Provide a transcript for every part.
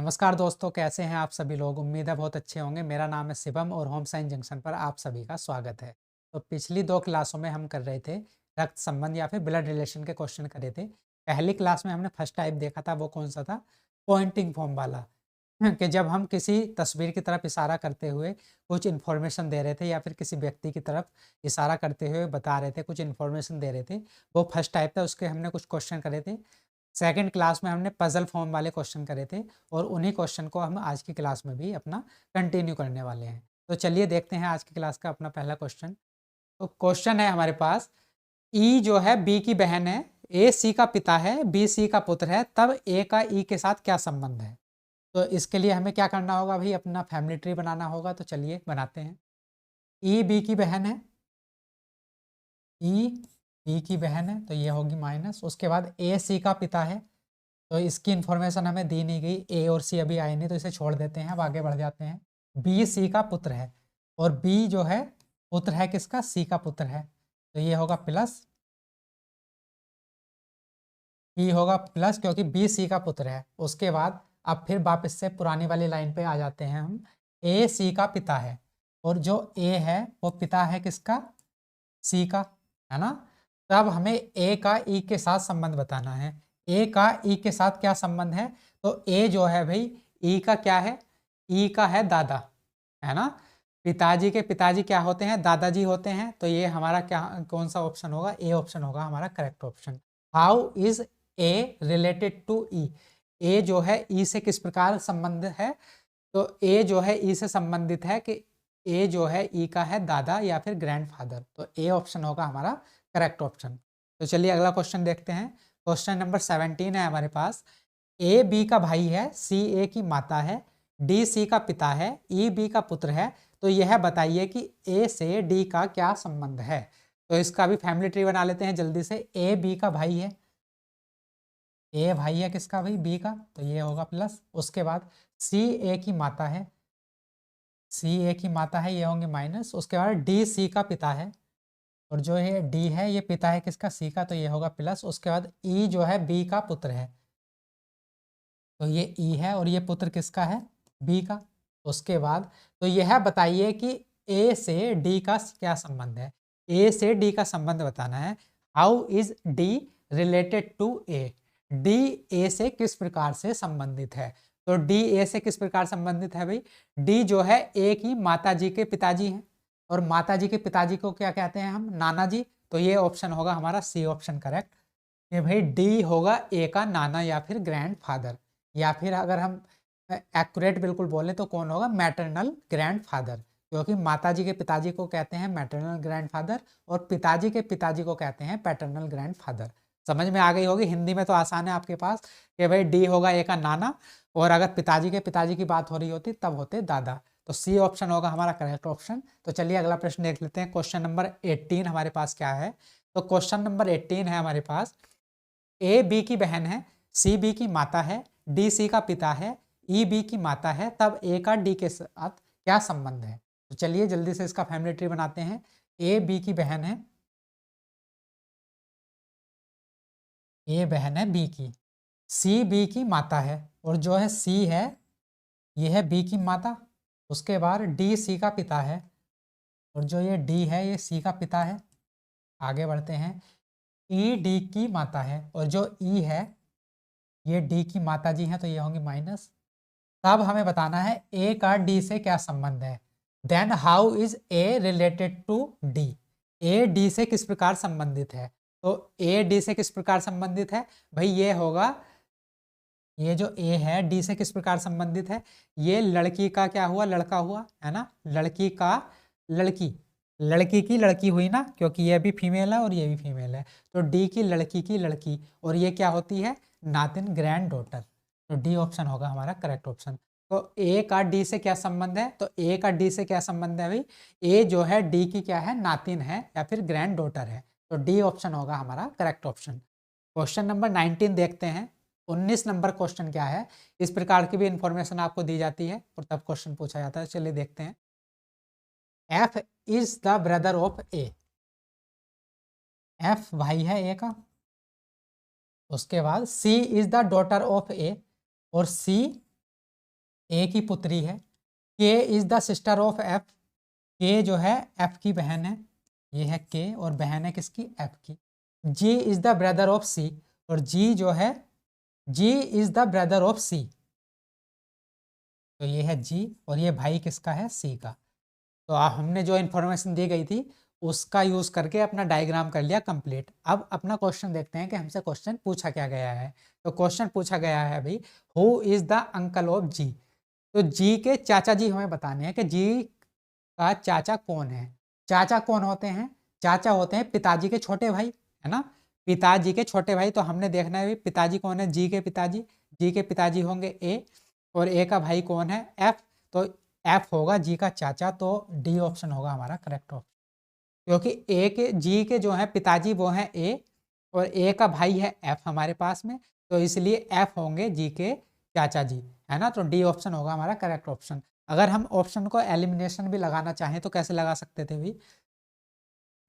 नमस्कार दोस्तों, कैसे हैं आप सभी लोग। उम्मीद है बहुत अच्छे होंगे। मेरा नाम है शिवम और होम साइंस जंक्शन पर आप सभी का स्वागत है। तो पिछली दो क्लासों में हम कर रहे थे रक्त संबंध या फिर ब्लड रिलेशन के क्वेश्चन करे थे। पहली क्लास में हमने फर्स्ट टाइप देखा था, वो कौन सा था, पॉइंटिंग फॉर्म वाला। कि जब हम किसी तस्वीर की तरफ इशारा करते हुए कुछ इन्फॉर्मेशन दे रहे थे या फिर किसी व्यक्ति की तरफ इशारा करते हुए बता रहे थे, कुछ इन्फॉर्मेशन दे रहे थे, वो फर्स्ट टाइप था। उसके हमने कुछ क्वेश्चन करे थे। सेकंड क्लास में हमने पजल फॉर्म वाले क्वेश्चन करे थे और उन्हीं क्वेश्चन को हम आज की क्लास में भी अपना कंटिन्यू करने वाले हैं। तो चलिए देखते हैं आज की क्लास का अपना पहला क्वेश्चन। तो क्वेश्चन है हमारे पास, ई जो है बी की बहन है, ए सी का पिता है, बी सी का पुत्र है, तब ए का ई के साथ क्या संबंध है। तो इसके लिए हमें क्या करना होगा भाई, अपना फैमिली ट्री बनाना होगा। तो चलिए बनाते हैं। ई बी की बहन है, ई बी की बहन है तो ये होगी माइनस। उसके बाद ए सी का पिता है, तो इसकी इन्फॉर्मेशन हमें दी नहीं गई, ए और सी अभी आए नहीं तो इसे छोड़ देते हैं। अब आगे बढ़ जाते हैं। बी सी का पुत्र है और बी जो है पुत्र है किसका, सी का पुत्र है, तो ये होगा प्लस, बी होगा प्लस क्योंकि बी सी का पुत्र है। उसके बाद अब फिर वापस से पुरानी वाली लाइन पे आ जाते हैं हम। ए सी का पिता है और जो ए है वो पिता है किसका, सी का, है ना। तब हमें ए का ई के साथ संबंध बताना है। ए का ई के साथ क्या संबंध है, तो ए जो है भाई ई का क्या है, ई का है दादा, है ना। पिताजी के पिताजी क्या होते हैं, दादाजी होते हैं। तो ये हमारा क्या, कौन सा ऑप्शन होगा, ए ऑप्शन होगा हमारा correct option. How is A related to E, A जो है ई से किस प्रकार संबंध है, तो ए जो है ई से संबंधित है कि ए जो है ई का है दादा या फिर ग्रैंडफादर। तो ए ऑप्शन होगा हमारा करेक्ट ऑप्शन। तो चलिए अगला क्वेश्चन देखते हैं। क्वेश्चन नंबर 17 है हमारे पास। ए बी का भाई है, सी ए की माता है, डी सी का पिता है, ई बी का पुत्र है, तो यह बताइए कि ए से डी का क्या संबंध है। तो इसका भी फैमिली ट्री बना लेते हैं जल्दी से। ए बी का भाई है, ए भाई है किसका भाई, बी का, तो ये होगा प्लस। उसके बाद सी ए की माता है, सी ए की माता है, ये होंगे माइनस। उसके बाद डी सी का पिता है और जो है डी है ये पिता है किसका, सी का, तो ये होगा प्लस। उसके बाद ई जो है बी का पुत्र है, तो ये ई है और ये पुत्र किसका है, बी का। उसके बाद तो यह बताइए कि ए से डी का क्या संबंध है, ए से डी का संबंध बताना है। How is D related to A, D A से किस प्रकार से संबंधित है। तो डी ए से किस प्रकार संबंधित है भाई, डी जो है ए की माता जी के पिताजी हैं और माता जी के पिताजी को क्या कहते हैं हम, नाना जी। तो ये ऑप्शन होगा हमारा सी ऑप्शन करेक्ट। ये भाई डी होगा ए का नाना या फिर ग्रैंडफादर, या फिर अगर हम एक्यूरेट बिल्कुल बोले तो कौन होगा, मैटरनल ग्रैंडफादर, क्योंकि माताजी के पिताजी को कहते हैं मैटरनल ग्रैंडफादर और पिताजी के पिताजी को कहते हैं पैटर्नल ग्रैंडफादर। समझ में आ गई होगी, हिंदी में तो आसान है आपके पास कि भाई डी होगा ए का नाना और अगर पिताजी के पिताजी की बात हो रही होती तब होते दादा। तो सी ऑप्शन होगा हमारा करेक्ट ऑप्शन। तो चलिए अगला प्रश्न देख लेते हैं। क्वेश्चन नंबर 18 हमारे पास क्या है। तो क्वेश्चन नंबर 18 है हमारे पास, ए बी की बहन है, सी बी की माता है, डी सी का पिता है, ई बी की माता है, तब ए का डी के साथ क्या संबंध है। तो चलिए जल्दी से इसका फैमिली ट्री बनाते हैं। ए बी की बहन है, ए बहन है बी की, सी बी की माता है और जो है सी है ये है बी की माता। उसके बाद डी सी का पिता है और जो ये डी है ये सी का पिता है। आगे बढ़ते हैं। ई डी की माता है और जो ई है ये डी की माता जी हैं, तो ये होंगे माइनस। तब हमें बताना है ए का डी से क्या संबंध है। Then how is A related to D, A D से किस प्रकार संबंधित है। तो ए डी से किस प्रकार संबंधित है भाई, ये होगा, ये जो ए है डी से किस प्रकार संबंधित है, ये लड़की का क्या हुआ, लड़का हुआ, है ना। लड़की का लड़की, लड़की की लड़की हुई ना, क्योंकि ये भी फीमेल है और ये भी फीमेल है। तो डी की लड़की की लड़की और ये क्या होती है, नातिन, ग्रैंड डॉटर। तो डी ऑप्शन होगा हमारा करेक्ट ऑप्शन। तो ए का डी से क्या संबंध है, तो ए का डी से क्या संबंध है भाई, ए जो है डी की क्या है, नातिन है या फिर ग्रैंड डॉटर है। तो डी ऑप्शन होगा हमारा करेक्ट ऑप्शन। क्वेश्चन नंबर 19 देखते हैं। 19 नंबर क्वेश्चन क्या है, इस प्रकार की भी इंफॉर्मेशन आपको दी जाती है और तब क्वेश्चन पूछा जाता है। चलिए देखते हैं। F is the brother of A, F भाई है ए का। उसके बाद सी इज द डॉटर ऑफ ए और सी ए की पुत्री है। के is the sister of F, के जो है एफ की बहन है, ये है के और बहन है किसकी, एफ की। जी इज द ब्रदर ऑफ सी, और जी जो है, जी इज द ब्रदर ऑफ सी, तो ये है जी और ये भाई किसका है, सी का। तो हमने जो इन्फॉर्मेशन दी गई थी उसका यूज करके अपना डायग्राम कर लिया कंप्लीट। अब अपना क्वेश्चन देखते हैं कि हमसे क्वेश्चन पूछा क्या गया है। तो क्वेश्चन पूछा गया है भाई, who is the uncle of G. तो जी के चाचा जी हमें बताने हैं कि जी का चाचा कौन है। चाचा कौन होते हैं, चाचा होते हैं पिताजी के छोटे भाई, है ना, पिताजी के छोटे भाई। तो हमने देखना है पिताजी कौन है, जी के पिताजी, जी के पिताजी होंगे ए, और ए का भाई कौन है, एफ। तो एफ होगा जी का चाचा, तो डी ऑप्शन होगा हमारा करेक्ट ऑप्शन, क्योंकि ए के, जी के जो है पिताजी वो है ए, और ए का भाई है एफ हमारे पास में, तो इसलिए एफ होंगे जी के चाचा जी, है ना। तो डी ऑप्शन होगा हमारा करेक्ट ऑप्शन। अगर हम ऑप्शन को एलिमिनेशन भी लगाना चाहें तो कैसे लगा सकते थे भाई,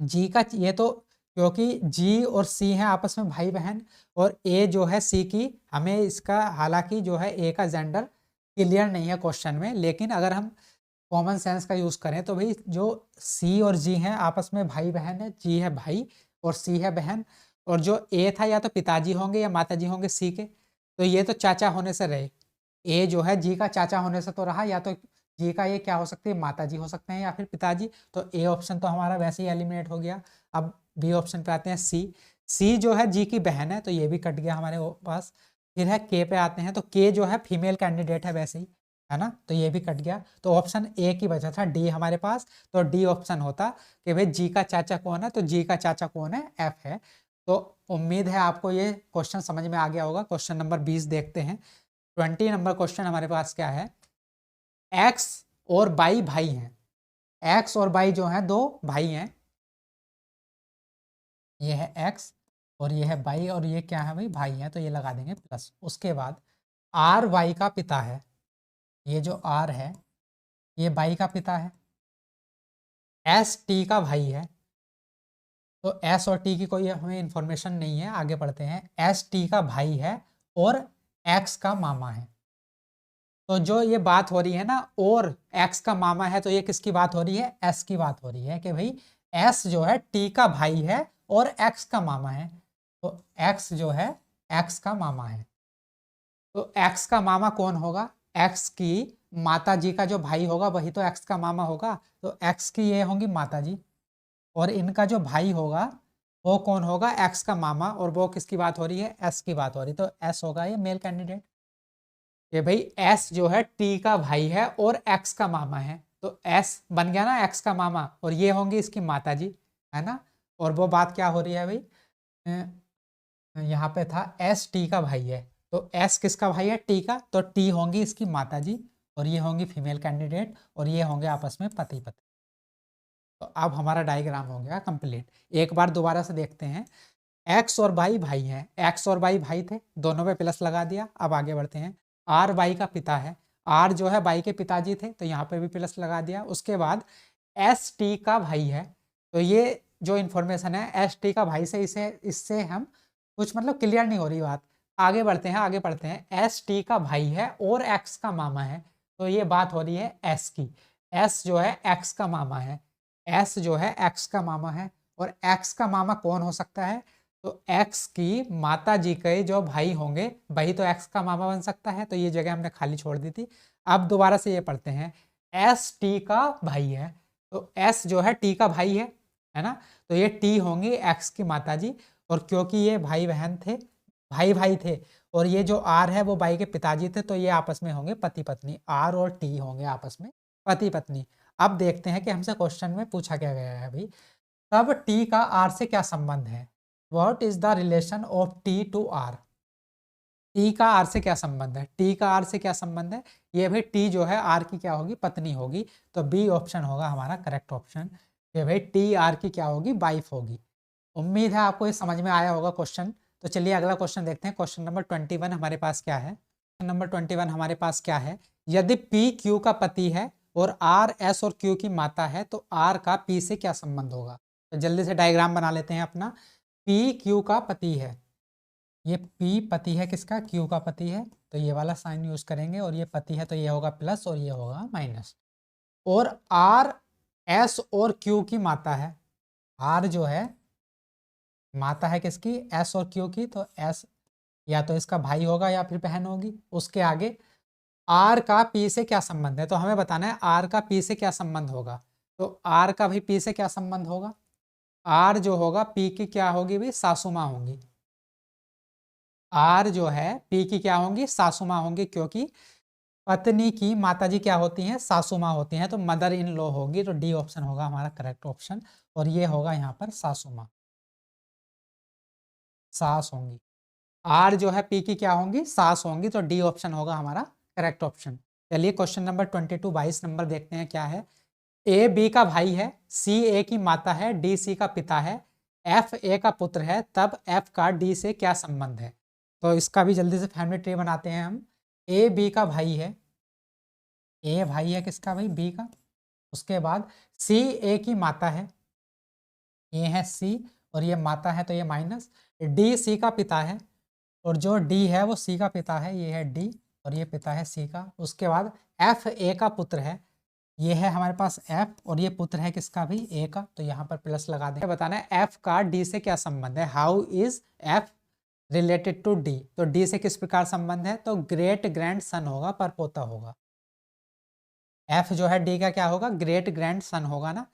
जी का, ये तो क्योंकि जी और सी हैं आपस में भाई बहन, और ए जो है सी की, हमें इसका हालांकि जो है ए का जेंडर क्लियर नहीं है क्वेश्चन में, लेकिन अगर हम कॉमन सेंस का यूज करें तो भाई जो सी और जी हैं आपस में भाई बहन है, जी है भाई और सी है बहन, और जो ए था या तो पिताजी होंगे या माताजी होंगे सी के, तो ये तो चाचा होने से रहे, ए जो है जी का चाचा होने से तो रहा, या तो जी का ये क्या हो सकती है, माताजी हो सकते हैं या फिर पिताजी, तो ए ऑप्शन तो हमारा वैसे ही एलिमिनेट हो गया। अब बी ऑप्शन पे आते हैं, सी, सी जो है जी की बहन है, तो ये भी कट गया हमारे पास। फिर है के पे आते हैं, तो के जो है फीमेल कैंडिडेट है वैसे ही, है ना, तो ये भी कट गया। तो ऑप्शन ए की वजह था डी हमारे पास, तो डी ऑप्शन होता कि भाई जी का चाचा कौन है, तो जी का चाचा कौन है, एफ है। तो उम्मीद है आपको ये क्वेश्चन समझ में आ गया होगा। क्वेश्चन नंबर 20 देखते हैं। 20 नंबर क्वेश्चन हमारे पास क्या है, एक्स और बाई भाई हैं, एक्स और बाई जो है दो भाई हैं, ये है एक्स और ये है बाई, और ये क्या है भाई, भाई है, तो ये लगा देंगे प्लस। उसके बाद आर वाई का पिता है, ये जो आर है ये बाई का पिता है, एस टी का भाई है, तो एस और टी की कोई हमें इंफॉर्मेशन नहीं है, आगे बढ़ते हैं। एस टी का भाई है और एक्स का मामा है। तो जो ये बात हो रही है ना, और एक्स का मामा है, तो ये किसकी बात हो रही है, एस की बात हो रही है कि भाई एस जो है टी का भाई है और एक्स का मामा है, तो एक्स जो है एक्स का मामा है। तो एक्स का मामा कौन होगा, एक्स की माता जी का जो भाई होगा वही तो एक्स का मामा होगा, तो एक्स की ये होंगी माता जी, और इनका जो भाई होगा वो कौन होगा, एक्स का मामा, और वो किसकी बात हो रही है, एस की बात हो रही है, तो एस होगा ये मेल कैंडिडेट। ये भाई एस जो है टी का भाई है और एक्स का मामा है, तो एस बन गया ना एक्स का मामा, और ये होंगी इसकी माता जी, है ना। और वो बात क्या हो रही है भाई, यहाँ पे था एस टी का भाई है, तो एस किसका भाई है, टी का, तो टी होंगी इसकी माता जी, और ये होंगी फीमेल कैंडिडेट, और ये होंगे आपस में पति पत्नी। तो अब हमारा डायग्राम हो गया कंप्लीट। एक बार दोबारा से देखते हैं। एक्स और बाई भाई हैं, एक्स और बाई भाई थे, दोनों पे प्लस लगा दिया। अब आगे बढ़ते हैं। आर बाई का पिता है, आर जो है बाई के पिताजी थे, तो यहाँ पे भी प्लस लगा दिया। उसके बाद एस टी का भाई है, तो ये जो इन्फॉर्मेशन है एस टी का भाई से, इसे इससे हम कुछ मतलब क्लियर नहीं हो रही बात। आगे बढ़ते हैं, आगे बढ़ते हैं। एस टी का भाई है और एक्स का मामा है, तो ये बात हो रही है एस की। एस जो है एक्स का मामा है, एस जो है एक्स का मामा है, और एक्स का मामा कौन हो सकता है, तो एक्स की माता जी के जो भाई होंगे वही तो एक्स का मामा बन सकता है, तो ये जगह हमने खाली छोड़ दी थी। अब दोबारा से ये पढ़ते हैं। एस टी का भाई है, तो एस जो है टी का भाई है ना, तो ये टी होंगी एक्स की माता जी, और क्योंकि ये भाई बहन थे, भाई भाई थे, और ये जो आर है वो बाई के पिताजी थे, तो ये आपस में होंगे पति पत्नी, आर और टी होंगे आपस में पति पत्नी। अब देखते हैं कि हमसे क्वेश्चन में पूछा क्या गया है भाई, तब टी का आर से क्या संबंध है, what is the relation of T to R. T का आर से क्या संबंध है, टी का आर से क्या संबंध है, ये भाई टी जो है आर की क्या होगी, पत्नी होगी, तो बी ऑप्शन होगा हमारा करेक्ट ऑप्शन। ये भाई टी आर की क्या होगी, वाइफ होगी। उम्मीद है आपको ये समझ में आया होगा क्वेश्चन। तो चलिए अगला क्वेश्चन देखते हैं। क्वेश्चन नंबर 21 हमारे पास क्या है, क्वेश्चन नंबर 21 हमारे पास क्या है, यदि पी क्यू का पति है और आर एस और क्यू की माता है, तो आर का पी से क्या संबंध होगा। तो जल्दी से डायग्राम बना लेते हैं अपना। पी क्यू का पति है, ये P पति है किसका, Q का पति है, तो ये वाला साइन यूज करेंगे, और ये पति है तो ये होगा प्लस और ये होगा माइनस। और R S और Q की माता है, R जो है माता है किसकी, S और Q की, तो S या तो इसका भाई होगा या फिर बहन होगी। उसके आगे R का P से क्या संबंध है, तो हमें बताना है R का P से क्या संबंध होगा। तो R का भी P से क्या संबंध होगा, R जो होगा P की क्या होगी भाई, सासू माँ होंगी। R जो है P की क्या होंगी, सासू माँ होंगी, क्योंकि पत्नी की माताजी क्या होती हैं, सासू माँ होती हैं, तो मदर इन लॉ होगी। तो डी ऑप्शन होगा हमारा करेक्ट ऑप्शन, और ये होगा यहाँ पर सासू माँ, सास होंगी। आर जो है पी की क्या होंगी, सास होंगी, तो डी ऑप्शन होगा हमारा करेक्ट ऑप्शन। चलिए क्वेश्चन नंबर 22 22 नंबर देखते हैं क्या है। ए बी का भाई है, सी ए की माता है, डी सी का पिता है, एफ ए का पुत्र है, तब एफ का डी से क्या संबंध है। तो इसका भी जल्दी से फैमिली ट्री बनाते हैं हम। ए बी का भाई है, ए भाई है किसका भाई, बी का। उसके बाद सी ए की माता है, ये है सी, और ये माता है तो ये माइनस। डी सी का पिता है, और जो डी है वो सी का पिता है, ये है डी, और ये पिता है सी का। उसके बाद एफ ए का पुत्र है, ये है हमारे पास एफ, और ये पुत्र है किसका भी, ए का, तो यहाँ पर प्लस लगा दें। बताना है एफ का डी से क्या संबंध है, how is F related to D. तो डी से किस प्रकार संबंध है, तो ग्रेट ग्रैंड सन होगा, पर पोता होगा। एफ जो है डी का क्या होगा, ग्रेट ग्रैंड सन होगा ना,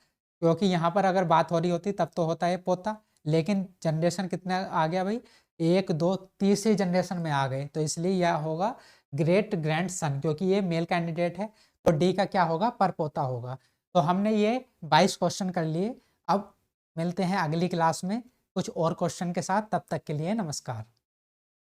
क्योंकि यहाँ पर अगर बात हो रही होती तब तो होता है पोता, लेकिन जनरेशन कितना आ गया भाई, एक दो तीसरी जनरेशन में आ गए, तो इसलिए यह होगा ग्रेट ग्रैंड सन, क्योंकि ये मेल कैंडिडेट है। तो डी का क्या होगा, पर पोता होगा। तो हमने ये 22 क्वेश्चन कर लिए। अब मिलते हैं अगली क्लास में कुछ और क्वेश्चन के साथ, तब तक के लिए नमस्कार।